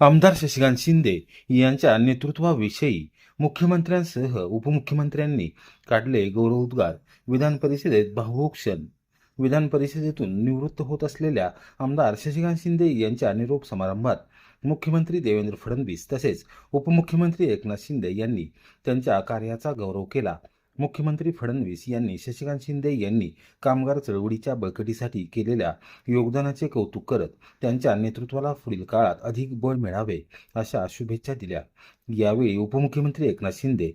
आमदार शशिकांत शिंदे यांच्या नेतृत्वाविषयी मुख्यमंत्र्यांसह उपमुख्यमंत्र्यांनी काढले गौरवोद्गार. विधान परिषदेत भावुक क्षण. विधान परिषदेतून निवृत्त होत असलेल्या आमदार शशिकांत शिंदे यांच्या निरोप समारंभात मुख्यमंत्री देवेंद्र फडणवीस तसेच उपमुख्यमंत्री एकनाथ शिंदे यांनी त्यांच्या कार्याचा गौरव केला. मुख्यमंत्री फडणवीस यांनी शशिकांत शिंदे यांनी कामगार चळवळीच्या बळकटीसाठी केलेल्या योगदानाचे कौतुक करत त्यांच्या नेतृत्वाला पुढील काळात अधिक बळ मिळावे अशा शुभेच्छा दिल्या. यावेळी उपमुख्यमंत्री एकनाथ शिंदे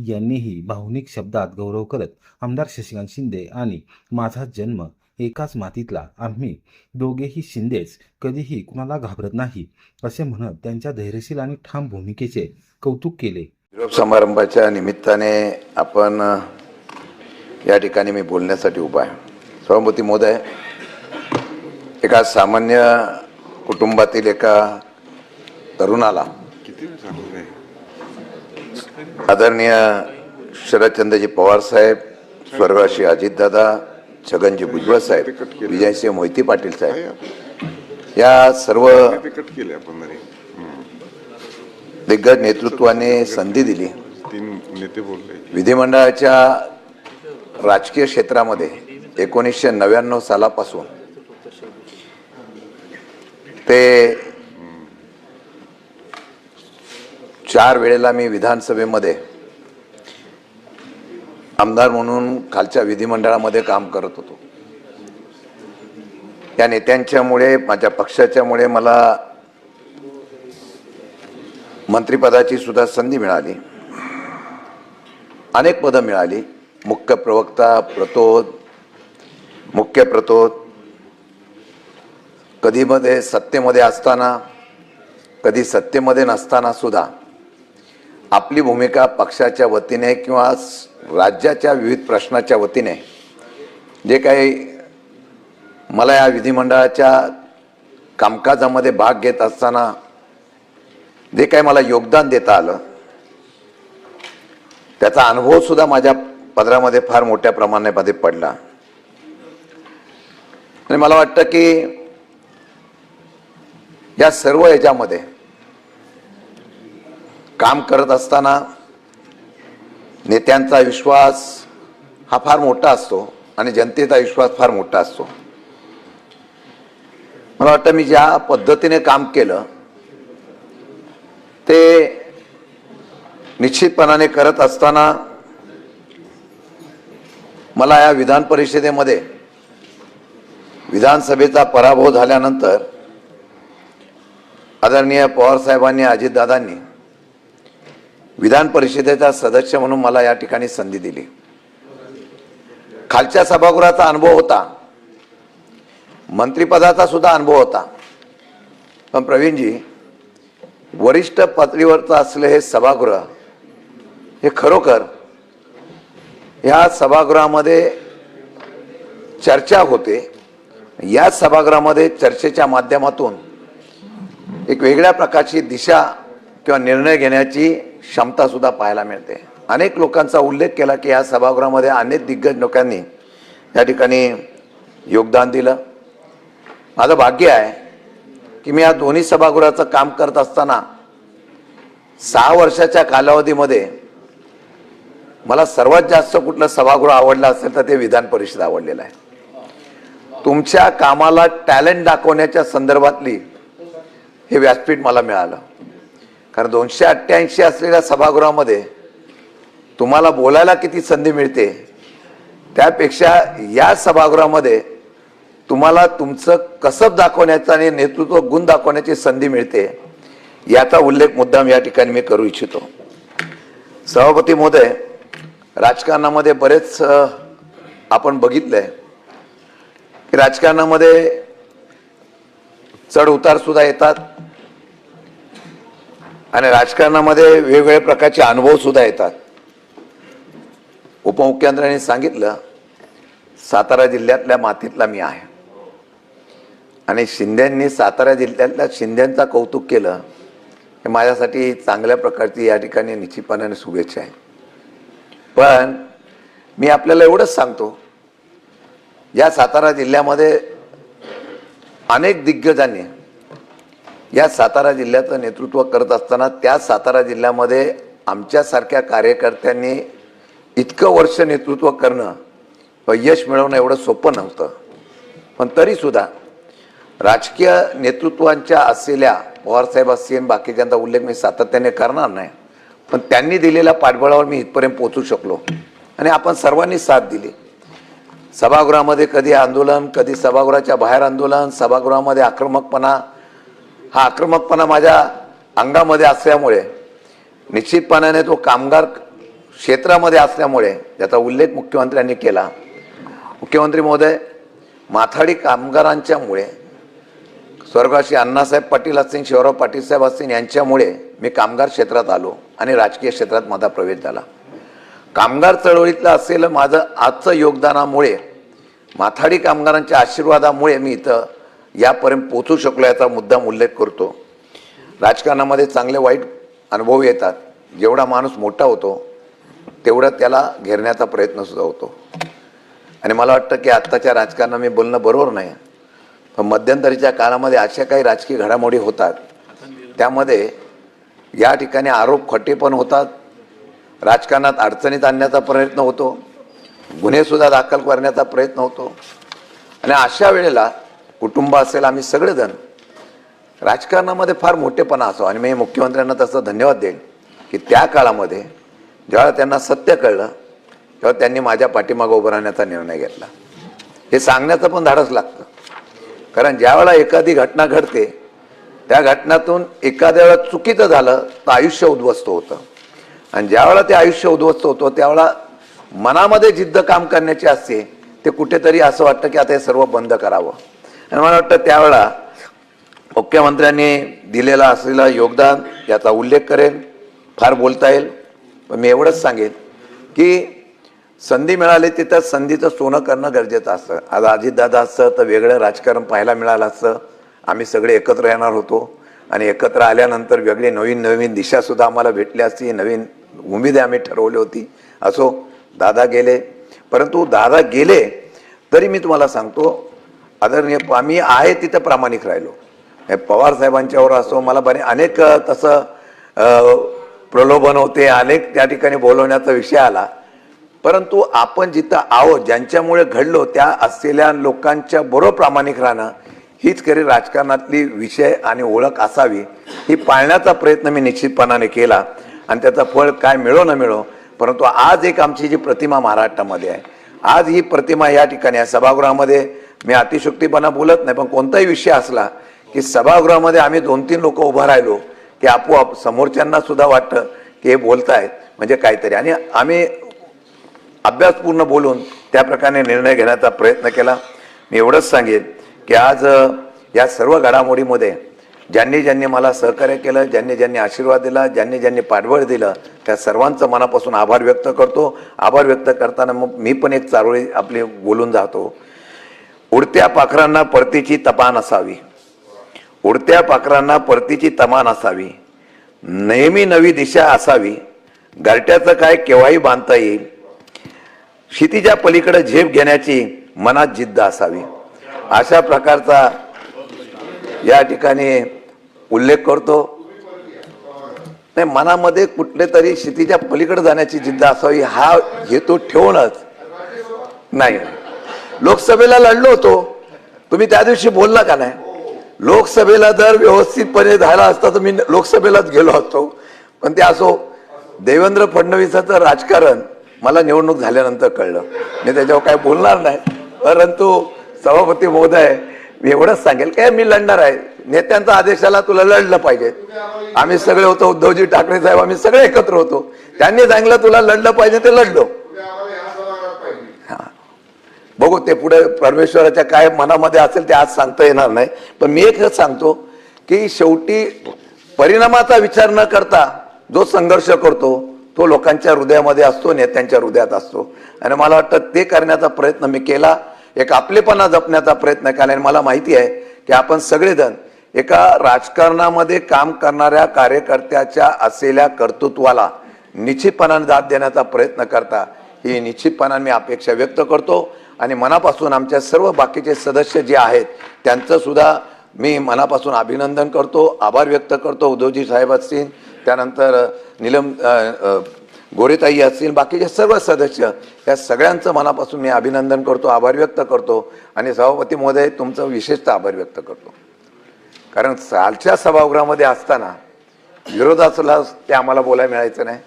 यांनीही भावनिक शब्दात गौरव करत आमदार शशिकांत शिंदे आणि माझा जन्म एकाच मातीतला, आम्ही दोघेही शिंदेच, कधीही कुणाला घाबरत नाही असे म्हणत त्यांच्या धैर्यशील आणि ठाम भूमिकेचे कौतुक केले. निरोप समारंभाच्या निमित्ताने आपण या ठिकाणी मी बोलण्यासाठी उभा आहे. सभापती महोदय, एका सामान्य कुटुंबातील एका तरुणाला आदरणीय शरदचंद्रजी पवार साहेब, स्वर्गवासी अजितदादा, छगनजी भुजबळ साहेब, विजयसिंह मोहिते पाटील साहेब या सर्व दिग्गज नेतृत्वाने संधी दिली. विधिमंडळाच्या राजकीय क्षेत्रामध्ये 1999 सालापासून ते 4 वेळेला मी विधानसभेमध्ये आमदार म्हणून खालच्या विधिमंडळामध्ये काम करत होतो. या नेत्यांच्यामुळे, माझ्या पक्षाच्यामुळे मला मंत्रिपदाची सुद्धा संधी मिळाली. अनेक पदं मिळाली. मुख्य प्रवक्ता, प्रतोद, मुख्य प्रतोद, कधी मध्ये सत्तेमध्ये असताना, कधी सत्तेमध्ये नसताना सुद्धा आपली भूमिका पक्षाच्या वतीने किंवा राज्याच्या विविध प्रश्नाच्या वतीने जे काही मला या विधिमंडळाच्या कामकाजामध्ये भाग घेत असताना जे काही मला योगदान देता आलं, त्याचा अनुभव सुद्धा माझ्या पदरामध्ये फार मोठ्या प्रमाणामध्ये पडला. आणि मला वाटतं की या सर्व ह्याच्यामध्ये काम करत असताना नेत्यांचा विश्वास हा फार मोठा असतो आणि जनतेचा विश्वास फार मोठा असतो. मला वाटतं मी ज्या पद्धतीने काम केलं ते निश्चितपणाने करत असताना मला या विधान परिषदेमध्ये विधानसभेचा पराभव झाल्यानंतर आदरणीय पवार साहेबांनी, अजितदादांनी विधान परिषदेचा सदस्य म्हणून मला या ठिकाणी संधी दिली. खालच्या सभागृहाचा अनुभव होता, मंत्रिपदाचा सुद्धा अनुभव होता. पण प्रवीणजी, वरिष्ठ पातळीवरचं असले हे सभागृह हे खरोखर ह्या सभागृहामध्ये चर्चा होते. या सभागृहामध्ये चर्चेच्या माध्यमातून एक वेगळ्या प्रकारची दिशा किंवा निर्णय घेण्याची क्षमता सुद्धा पाहायला मिळते. अनेक लोकांचा उल्लेख केला की या सभागृहामध्ये अनेक दिग्गज लोकांनी या ठिकाणी योगदान दिलं. माझं भाग्य आहे की मी या दोन्ही सभागृहाचं काम करत असताना 6 वर्षाच्या कालावधीमध्ये मला सर्वात जास्त कुठलं सभागृह आवडलं असेल तर ते विधान परिषद आवडलेलं आहे. तुमच्या कामाला टॅलेंट दाखवण्याच्या संदर्भातली हे व्यासपीठ मला मिळालं. कारण 288 असलेल्या सभागृहामध्ये तुम्हाला बोलायला किती संधी मिळते, त्यापेक्षा या सभागृहामध्ये तुम्हाला तुमचं कसब दाखवण्याचा आणि नेतृत्व गुण दाखवण्याची संधी मिळते, याचा उल्लेख मुद्दाम या ठिकाणी मी करू इच्छितो. सभापती महोदय, राजकारणामध्ये बरेच आपण बघितलंय की राजकारणामध्ये चढ उतार सुद्धा येतात आणि राजकारणामध्ये वेगवेगळ्या प्रकारचे अनुभव सुद्धा येतात. उपमुख्यमंत्र्यांनी सांगितलं, सातारा जिल्ह्यातल्या मातीतला मी आहे आणि शिंदेंनी सातारा जिल्ह्यातल्या शिंदेंचा कौतुक केलं, हे माझ्यासाठी चांगल्या प्रकारची या ठिकाणी निश्चितपणाने शुभेच्छा आहे. पण मी आपल्याला एवढंच सांगतो, या सातारा जिल्ह्यामध्ये अनेक दिग्गजांनी या सातारा जिल्ह्याचं नेतृत्व करत असताना त्या सातारा जिल्ह्यामध्ये आमच्यासारख्या कार्यकर्त्यांनी इतकं वर्ष नेतृत्व करणं व यश मिळवणं एवढं सोपं नव्हतं. पण तरीसुद्धा राजकीय नेतृत्वांच्या असलेल्या पवारसाहेब असतील बाकीच्यांचा उल्लेख मी सातत्याने करणार नाही, पण त्यांनी दिलेल्या पाठबळावर मी इथपर्यंत पोहोचू शकलो आणि आपण सर्वांनी साथ दिली. सभागृहामध्ये कधी आंदोलन, कधी सभागृहाच्या बाहेर आंदोलन, सभागृहामध्ये आक्रमकपणा, हा आक्रमकपणा माझ्या अंगामध्ये असल्यामुळे निश्चितपणाने तो कामगार क्षेत्रामध्ये असल्यामुळे ज्याचा उल्लेख मुख्यमंत्र्यांनी केला. मुख्यमंत्री महोदय, माथाडी कामगारांच्यामुळे स्वर्गवासी अण्णासाहेब पाटील असतील, शिवराव पाटील साहेब असतील यांच्यामुळे मी कामगार क्षेत्रात आलो आणि राजकीय क्षेत्रात माझा प्रवेश झाला. कामगार चळवळीतलं असलेलं माझं आजचं योगदानामुळे, माथाडी कामगारांच्या आशीर्वादामुळे मी इथं यापर्यंत पोहोचू शकलो याचा मुद्दाम उल्लेख करतो. राजकारणामध्ये चांगले वाईट अनुभव येतात. जेवढा माणूस मोठा होतो तेवढा त्याला घेरण्याचा प्रयत्न सुद्धा होतो आणि मला वाटतं की आत्ताच्या राजकारणात मी बोलणं बरोबर नाही, पण मध्यंतरीच्या काळामध्ये अशा काही राजकीय घडामोडी होतात त्यामध्ये या ठिकाणी आरोप खोटे पण होतात, राजकारणात अडचणीत आणण्याचा प्रयत्न होतो, गुन्हेसुद्धा दाखल करण्याचा प्रयत्न होतो आणि अशा वेळेला कुटुंब असेल, आम्ही सगळेजण राजकारणामध्ये फार मोठेपणा असो आणि मी मुख्यमंत्र्यांना तसं धन्यवाद देईन की त्या काळामध्ये जेव्हा त्यांना सत्य कळलं तेव्हा त्यांनी माझ्या पाठीमागं उभं राहण्याचा निर्णय घेतला. हे सांगण्याचं पण धाडस लागतं, कारण ज्यावेळेला एखादी घटना घडते त्या घटनातून एखाद्या वेळेला चुकीचं झालं तर आयुष्य उद्ध्वस्त होतं आणि ज्यावेळेला ते आयुष्य उद्ध्वस्त होतं त्यावेळेला मनामध्ये जिद्द काम करण्याची असते, ते कुठेतरी असं वाटतं की आता हे सर्व बंद करावं. आणि मला वाटतं त्यावेळेला मुख्यमंत्र्यांनी दिलेला असलेलं योगदान याचा उल्लेख करेन. फार बोलता येईल, पण मी एवढंच सांगेन की संधी मिळाली तिथं संधीचं सोनं करणं गरजेचं असतं. आज अजितदादा असतं तर वेगळं राजकारण पाहायला मिळालं असतं, आम्ही सगळे एकत्र येणार होतो आणि एकत्र आल्यानंतर वेगळी नवीन नवीन दिशासुद्धा आम्हाला भेटली असती, नवीन उमेद आम्ही ठरवली होती. असो, दादा गेले, परंतु दादा गेले तरी मी तुम्हाला सांगतो आदरणीय आम्ही आहे तिथं प्रामाणिक राहिलो. पवार साहेबांच्यावर असो, मला अनेक तसं प्रलोभन होते, अनेक त्या ठिकाणी बोलवण्याचा विषय आला, परंतु आपण जिथं आहोत ज्यांच्यामुळे घडलो त्या असलेल्या लोकांच्या बरोबर प्रामाणिक राहणं हीच खरी राजकारणातली विषय आणि ओळख असावी, ही पाळण्याचा प्रयत्न मी निश्चितपणाने केला आणि त्याचं फळ काय मिळो न मिळो, परंतु आज एक आमची जी प्रतिमा महाराष्ट्रामध्ये आहे, आज ही प्रतिमा या ठिकाणी आहे. सभागृहामध्ये मी अतिशयोक्तीपणा बोलत नाही, पण कोणताही विषय असला की सभागृहामध्ये आम्ही 2-3 लोक उभं राहिलो की आपोआप समोरच्यांना सुद्धा वाटतं की हे बोलतायत म्हणजे काहीतरी, आणि आम्ही अभ्यासपूर्ण बोलून त्या प्रकारे निर्णय घेण्याचा प्रयत्न केला. मी एवढंच सांगेन की आज या सर्व घडामोडीमध्ये ज्यांनी ज्यांनी मला सहकार्य केलं, ज्यांनी ज्यांनी आशीर्वाद दिला, ज्यांनी ज्यांनी पाठबळ दिलं, त्या सर्वांचं मनापासून आभार व्यक्त करतो. आभार व्यक्त करताना मग मी पण एक चारोळी आपली बोलून जातो. उडत्या पाखरांना परतीची तमान असावी, उडत्या पाखरांना परतीची तमान असावी, नेहमी नवी दिशा असावी, घरट्याचं काय केव्हाही बांधता येईल, क्षितिजा पलीकडे झेप घेण्याची मनात जिद्द असावी. अशा प्रकारचा या ठिकाणी उल्लेख करतो. नाही, मनामध्ये कुठले तरी क्षितिजा पलीकडे जाण्याची जिद्द असावी हा हेतू ठेवूनच नाही. लोकसभेला लढलो होतो, तुम्ही त्या दिवशी बोलला का नाही? लोकसभेला जर व्यवस्थितपणे झाला असता तर मी लोकसभेलाच गेलो असतो, पण ते असो. देवेंद्र फडणवीसाचं राजकारण मला निवडणूक झाल्यानंतर कळलं, मी त्याच्यावर काय बोलणार नाही. परंतु सभापती महोदय, मी एवढंच सांगेल काय, मी लढणार आहे. नेत्यांचा आदेश आला तुला लढलं पाहिजे. आम्ही सगळे होतो, उद्धवजी ठाकरे साहेब, आम्ही सगळे एकत्र होतो. त्यांनी सांगितलं तुला लढलं पाहिजे, ते लढलो. बघू ते पुढे परमेश्वराच्या काय मनामध्ये असेल ते आज सांगता येणार नाही, पण मी एकच सांगतो की शेवटी परिणामाचा विचार न करता जो संघर्ष करतो तो लोकांच्या हृदयामध्ये असतो, नेत्यांच्या हृदयात असतो. आणि मला वाटतं ते करण्याचा प्रयत्न मी केला, एक आपलेपणा जपण्याचा प्रयत्न केला. आणि मला माहिती आहे की आपण सगळेजण एका राजकारणामध्ये काम करणाऱ्या कार्यकर्त्याच्या असलेल्या कर्तृत्वाला निश्चितपणाने दाद देण्याचा प्रयत्न करता, ही निश्चितपणाने मी अपेक्षा व्यक्त करतो. आणि मनापासून आमच्या सर्व बाकीचे सदस्य जे आहेत त्यांचं सुद्धा मी मनापासून अभिनंदन करतो, आभार व्यक्त करतो. उद्धवजी साहेब असतील, त्यानंतर नीलम गोरेताई असतील, बाकीचे सर्व सदस्य, या सगळ्यांचं मनापासून मी अभिनंदन करतो, आभार व्यक्त करतो. आणि सभापती महोदय, तुमचं विशेषतः आभार व्यक्त करतो. कारण कालच्या सभागृहामध्ये असताना विरोधातला ते आम्हाला बोलायला मिळायचं नाही,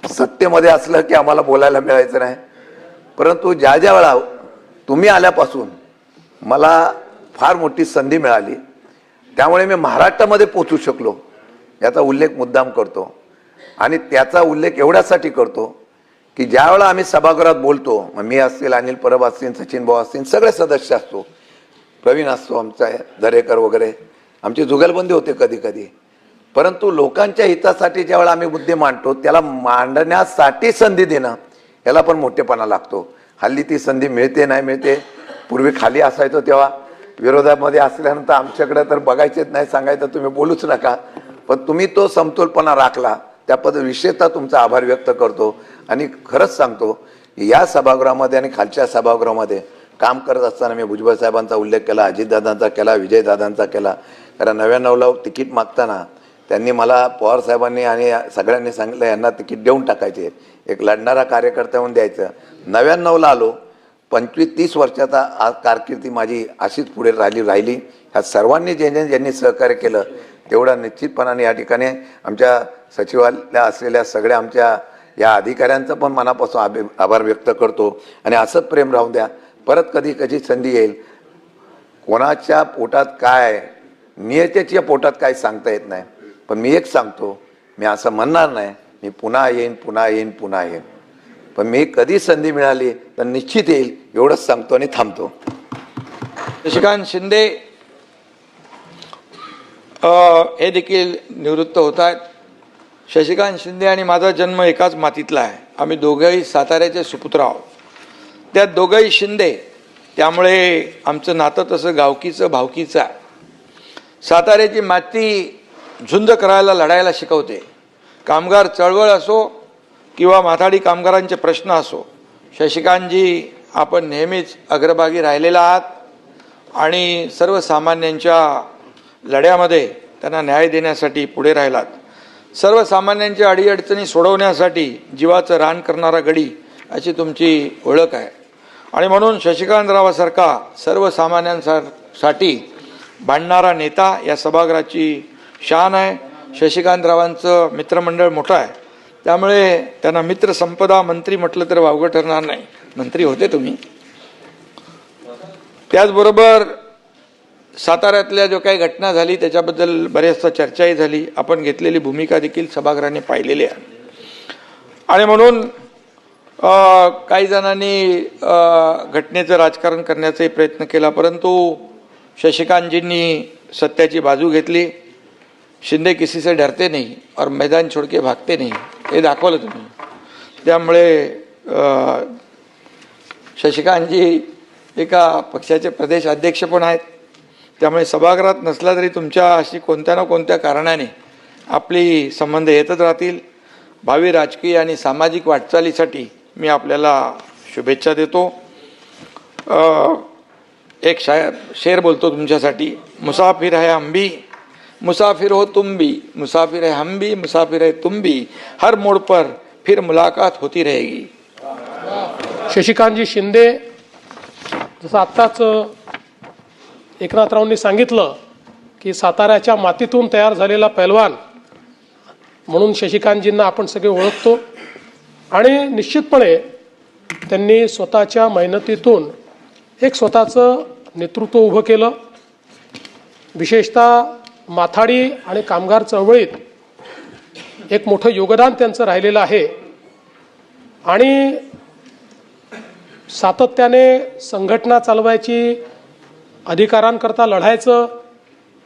सत्तेमध्ये असलं की आम्हाला बोलायला मिळायचं नाही. परंतु ज्या ज्या वेळा तुम्ही आल्यापासून मला फार मोठी संधी मिळाली, त्यामुळे मी महाराष्ट्रामध्ये पोचू शकलो, याचा उल्लेख मुद्दाम करतो. आणि त्याचा उल्लेख एवढ्यासाठी करतो की ज्या वेळा आम्ही सभागृहात बोलतो, मग मी असतील, अनिल परब असतील, सचिन भाऊ असतील, सगळे सदस्य असतो, प्रवीण असतो, आमचा दरेकर वगैरे, आमची जुगलबंदी होते कधी कधी. परंतु लोकांच्या हितासाठी ज्यावेळेला आम्ही मुद्दे मांडतो, त्याला मांडण्यासाठी संधी देणं, याला पण मोठेपणा लागतो. हल्ली ती संधी मिळते नाही मिळते. पूर्वी खाली असायचो तेव्हा विरोधामध्ये असल्यानंतर आमच्याकडे तर बघायचेच नाही, सांगायचं तुम्ही बोलूच नका. पण तुम्ही तो समतोलपणा राखला, त्याबद्दल विशेषतः तुमचा आभार व्यक्त करतो. आणि खरंच सांगतो, या सभागृहामध्ये आणि खालच्या सभागृहामध्ये काम करत असताना मी भुजबळ साहेबांचा उल्लेख केला, अजितदादांचा केला, विजयदादांचा केला. कारण 99ला तिकीट मागताना त्यांनी मला, पवार साहेबांनी आणि सगळ्यांनी सांगितलं यांना तिकीट देऊन टाकायचे, एक लढणारा कार्यकर्ता म्हणून द्यायचं. 99ला आलो. 25-30 वर्षाचा आज कारकिर्दी माझी अशीच पुढे राहिली. ह्या सर्वांनी ज्यांनी सहकार्य केलं, तेवढं निश्चितपणाने या ठिकाणी आमच्या सचिवालयात असलेल्या सगळ्या आमच्या या अधिकाऱ्यांचं पण मनापासून आभार व्यक्त करतो. आणि असंच प्रेम राहून द्या. परत कधी संधी येईल. कोणाच्या पोटात काय, नियतेच्या पोटात काय सांगता येत नाही. पण मी एक सांगतो, मी असं म्हणणार नाही मी पुन्हा येईन, पण मी कधी संधी मिळाली तर निश्चित येईल, एवढंच सांगतो आणि थांबतो. शशिकांत शिंदे हे देखील निवृत्त होत आहेत. शशिकांत शिंदे आणि माझा जन्म एकाच मातीतला आहे. आम्ही दोघंही साताऱ्याचे सुपुत्र आहोत. त्यात दोघंही शिंदे, त्यामुळे आमचं नातं तसं गावकीचं भावकीचं आहे. साताऱ्याची माती झुंज करायला, लढायला शिकवते. कामगार चळवळ असो किंवा माथाडी कामगारांचे प्रश्न असो, शशिकांतजी आपण नेहमीच अग्रभागी राहिलेला आहात आणि सर्वसामान्यांच्या लढ्यामध्ये त्यांना न्याय देण्यासाठी पुढे राहिलात. सर्वसामान्यांच्या अडीअडचणी सोडवण्यासाठी जीवाचं रान करणारा गडी अशी तुमची ओळख आहे. आणि म्हणून शशिकांतरावासारखा सर्वसामान्यांसाठी भांडणारा नेता या सभागृहाची शान आहे. शशिकांतरावांचं मित्रमंडळ मोठं आहे, त्यामुळे त्यांना मित्र संपदा मंत्री म्हटलं तर वावगं ठरणार नाही. मंत्री होते तुम्ही. त्याचबरोबर साताऱ्यातल्या जो काही घटना झाली त्याच्याबद्दल बऱ्याचदा चर्चाही झाली. आपण घेतलेली भूमिका देखील सभागृहाने पाहिलेली आहे. आणि म्हणून काही जणांनी घटनेचं राजकारण करण्याचाही प्रयत्न केला, परंतु शशिकांतजींनी सत्याची बाजू घेतली. शिंदे किसी से डरते नहीं और मैदान छोड़ के भागते नहीं, हे दाखवलं तुम्ही. त्यामुळे शशिकांतजी एका पक्षाचे प्रदेश अध्यक्ष पण आहेत. त्यामुळे सभागृहात नसला तरी तुमच्या अशी कोणत्या ना कोणत्या कारणाने आपली संबंध येतच राहतील. भावी राजकीय आणि सामाजिक वाटचालीसाठी मी आपल्याला शुभेच्छा देतो. एक शेर बोलतो तुमच्यासाठी. मुसाफिर है हम भी, मुसाफिर हो तुम भी, मुसाफिर है हम भी, मुसाफिर है तुम भी, हर मोड़ पर फिर मुलाकात होती रहेगी. शशिकांतजी शिंदे, जसं आत्ताच एकनाथरावांनी सांगितलं की साताऱ्याच्या मातीतून तयार झालेला पैलवान म्हणून शशिकांतजींना आपण सगळे ओळखतो. आणि निश्चितपणे त्यांनी स्वतःच्या मेहनतीतून एक स्वतःचं नेतृत्व उभं केलं. विशेषतः माथाडी आणि कामगार चळवळीत एक मोठं योगदान त्यांचं राहिलेलं आहे. आणि सातत्याने संघटना चालवायची, अधिकारांकरता लढायचं,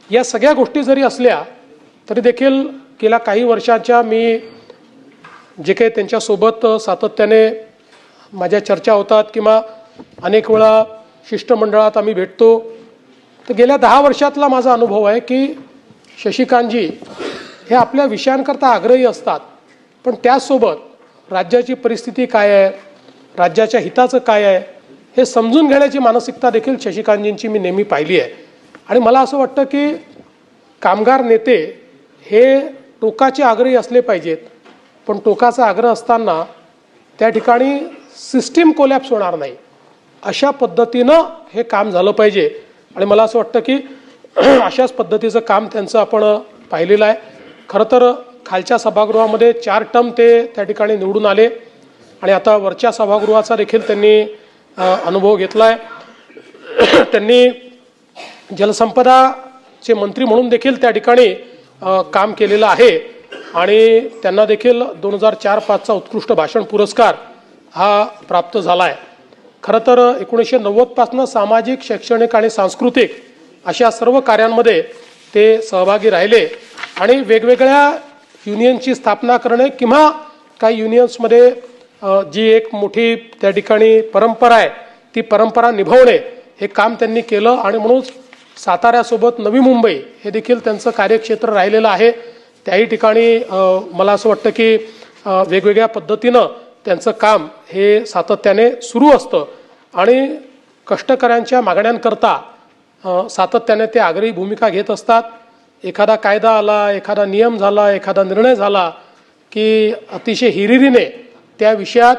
या सगळ्या गोष्टी जरी असल्या तरी देखील गेल्या काही वर्षाच्या मी जे काही त्यांच्यासोबत सातत्याने माझ्या चर्चा होतात किंवा अनेक वेळा शिष्टमंडळात आम्ही भेटतो, तर गेल्या 10 वर्षातला माझा अनुभव आहे की शशिकांतजी हे आपल्या विषयांकरता आग्रही असतात, पण त्याचसोबत राज्याची परिस्थिती काय आहे, राज्याच्या हिताचं काय आहे हे समजून घेण्याची मानसिकता देखील शशिकांतजींची मी नेहमी पाहिली आहे. आणि मला असं वाटतं की कामगार नेते हे टोकाचे आग्रही असले पाहिजेत, पण टोकाचा आग्रह असताना त्या ठिकाणी सिस्टीम कोलॅप्स होणार नाही अशा पद्धतीनं हे काम झालं पाहिजे. आणि मला असं वाटतं की अशाच पद्धतीचं काम त्यांचं आपण पाहिलेलं आहे. खरं तर खालच्या सभागृहामध्ये 4 टर्म ते त्या ठिकाणी निवडून आले आणि आता वरच्या सभागृहाचा देखील त्यांनी अनुभव घेतला आहे. त्यांनी जलसंपदाचे मंत्री म्हणून देखील त्या ठिकाणी काम केलेलं आहे आणि त्यांना देखील 2004-05चा उत्कृष्ट भाषण पुरस्कार हा प्राप्त झाला आहे. खरं तर 1990 पासून सामाजिक, शैक्षणिक आणि सांस्कृतिक अशा सर्व कार्यांमध्ये ते सहभागी राहिले आणि वेगवेगळ्या युनियनची स्थापना करणे किंवा काही युनियन्समध्ये जी एक मोठी त्या ठिकाणी परंपरा आहे ती परंपरा निभवणे हे काम त्यांनी केलं आणि म्हणून साताऱ्यासोबत नवी मुंबई हे देखील त्यांचं कार्यक्षेत्र राहिलेलं आहे. त्याही ठिकाणी मला असं वाटतं की वेगवेगळ्या पद्धतीनं त्यांचं काम हे सातत्याने सुरू असतं आणि कष्टकऱ्यांच्या मागण्यांकरता सातत्याने ते आग्रही भूमिका घेत असतात. एखादा कायदा आला, एखादा नियम झाला, एखादा निर्णय झाला की अतिशय हिरिरीने त्या विषयात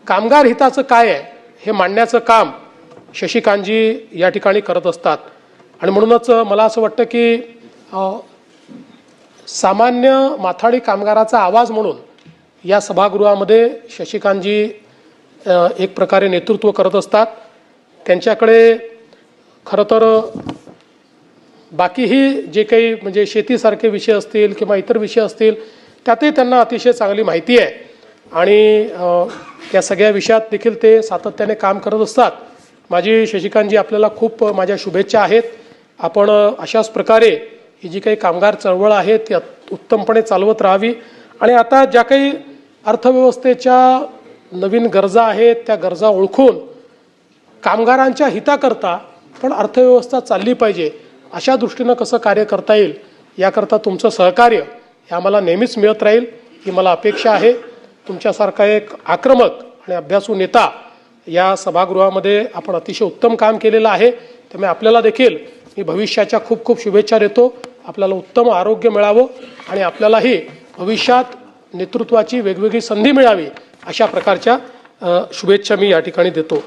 कामगार हिताचं काय आहे हे मांडण्याचं काम शशिकांतजी या ठिकाणी करत असतात. आणि म्हणूनच मला असं वाटतं की सामान्य माथाडी कामगाराचा आवाज म्हणून या सभागृहामध्ये शशिकांतजी एक प्रकारे नेतृत्व करत असतात. त्यांच्याकडे खरं तर बाकीही जे काही म्हणजे शेतीसारखे विषय असतील किंवा इतर विषय असतील त्यातही त्यांना अतिशय चांगली माहिती आहे आणि त्या सगळ्या विषयात देखील ते सातत्याने काम करत असतात. माझी शशिकांतजी आपल्याला खूप माझ्या शुभेच्छा आहेत. आपण अशाच प्रकारे ही जी काही कामगार चळवळ आहे ती उत्तमपणे चालवत राहावी आणि आता ज्या काही अर्थव्यवस्थेच्या नवीन गरजा आहेत त्या गरजा ओळखून कामगारांच्या हिताकरता पण अर्थव्यवस्था चालली पाहिजे अशा दृष्टीनं कसं कार्य करता येईल याकरता तुमचं सहकार्य हे आम्हाला नेहमीच मिळत राहील ही मला अपेक्षा आहे. तुमच्यासारखा एक आक्रमक आणि अभ्यासू नेता या सभागृहामध्ये आपण अतिशय उत्तम काम केलेलं आहे. त्यामुळे आपल्याला देखील मी भविष्याच्या खूप खूप शुभेच्छा देतो. आपल्याला उत्तम आरोग्य मिळावं आणि आपल्यालाही भविष्यात नेतृत्वाची वेगवेगळी संधी मिळावी अशा प्रकारच्या शुभेच्छा मी या ठिकाणी देतो.